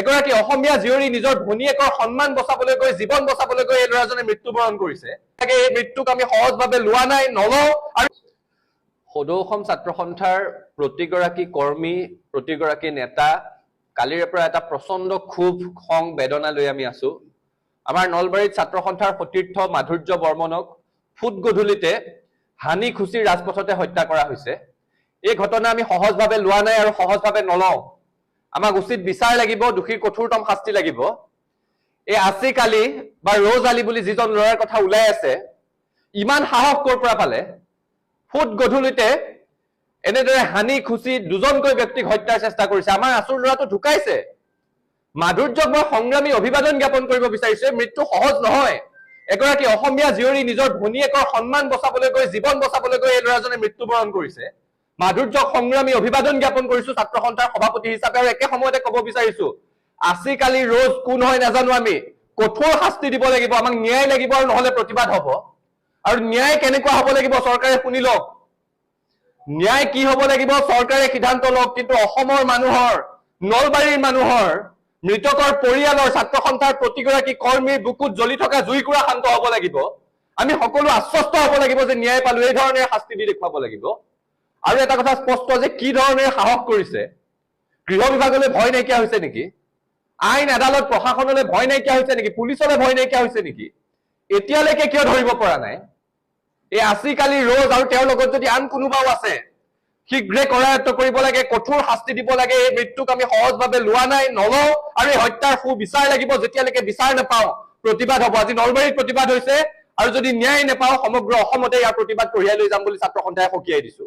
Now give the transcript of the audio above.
এগৰাকী অসমীয়া জীয়ৰী নিজৰ ভনীয়েকৰ সন্মান বচাবলৈ গৈ জীৱন বচাবলৈ গৈ এই ল'ৰাজনে মৃত্যুবৰণ কৰিছে। এই মৃত্যুক আমি সহজভাৱে লোৱা নাই, নলওঁ। আৰু সদৌ অসম ছাত্ৰ সন্থাৰ প্ৰতিগৰাকী কৰ্মী, প্ৰতিগৰাকী নেতা কালিৰে পৰা এটা প্ৰচণ্ড ক্ষোভ, খং, বেদনা লৈ আমি আছো। আমাৰ নলবাৰীত ছাত্ৰ সন্থাৰ সতীৰ্থ মাধুৰ্য বৰ্মনক ফুট গধূলিতে হানি খুচি ৰাজপথতে হত্যা কৰা হৈছে। এই ঘটনা আমি সহজভাৱে লোৱা নাই আৰু সহজভাৱে নলওঁ। আমাক উচিত বিচাৰ লাগিব, দোষীৰ কঠোৰতম শাস্তি লাগিব। এই আসিফ আলী বা ৰজ আলী বুলি যিজন ল'ৰাৰ কথা ওলাই আছে, ইমান সাহস ক'ৰ পৰা পালে? ফুট গধূলিতে এনেদৰে হানি খুচি দুজনকৈ ব্যক্তিক হত্যাৰ চেষ্টা কৰিছে। আমাৰ আচুৰ ল'ৰাটো ঢুকাইছে। মাধুৰ্যক মই সংগ্ৰামী অভিবাদন জ্ঞাপন কৰিব বিচাৰিছে। মৃত্যু সহজ নহয়। এগৰাকী অসমীয়া জীয়ৰী নিজৰ ভনীয়েকৰ সন্মান বচাবলৈ গৈ জীৱন বচাবলৈ গৈ এই ল'ৰাজনে মৃত্যুবৰণ কৰিছে। মাধুৰ্যক সংগ্ৰামী অভিবাদন জ্ঞাপন কৰিছো ছাত্ৰ সন্থাৰ সভাপতি হিচাপে। আৰু একে সময়তে ক'ব বিচাৰিছো, আসিফ আলী ৰজ কোন হয় নাজানো, আমি কঠোৰ শাস্তি দিব লাগিব। আমাক ন্যায় লাগিব আৰু নহলে প্ৰতিবাদ হ'ব। আৰু ন্যায় কেনেকুৱা হ'ব লাগিব চৰকাৰে শুনি লওক। ন্যায় কি হ'ব লাগিব চৰকাৰে সিদ্ধান্ত লওক। কিন্তু অসমৰ মানুহৰ, নলবাৰীৰ মানুহৰ, মৃতকৰ পৰিয়ালৰ, ছাত্ৰ সন্থাৰ প্ৰতিগৰাকী কৰ্মীৰ বুকুত জ্বলি থকা জুইকুৰা শান্ত হ'ব লাগিব। আমি সকলো আশ্বস্ত হ'ব লাগিব যে ন্যায় পালো, এই ধৰণে শাস্তি দি দেখুৱাব লাগিব। আৰু এটা কথা স্পষ্ট যে কি ধৰণে সাহস কৰিছে। গৃহ বিভাগলৈ ভয় নাইকিয়া হৈছে নেকি? আইন আদালত প্ৰশাসনলৈ ভয় নাইকিয়া হৈছে নেকি? পুলিচলৈ ভয় নাইকিয়া হৈছে নেকি? এতিয়ালৈকে কিয় ধৰিব পৰা নাই? এই আসিফ আলী ৰজ আৰু তেওঁৰ লগত যদি আন কোনোবাও আছে, শীঘ্ৰে কৰায়ত্ব কৰিব লাগে, কঠোৰ শাস্তি দিব লাগে। এই মৃত্যুক আমি সহজভাৱে লোৱা নাই, নলওঁ। আৰু এই হত্যাৰ সুবিচাৰ লাগিব। যেতিয়ালৈকে বিচাৰ নাপাওঁ প্ৰতিবাদ হ'ব। আজি নলবাৰীত প্ৰতিবাদ হৈছে, আৰু যদি ন্যায় নাপাওঁ সমগ্ৰ অসমতে ইয়াৰ প্ৰতিবাদ কঢ়িয়াই লৈ যাম বুলি ছাত্ৰ সন্থাই সকীয়াই দিছো।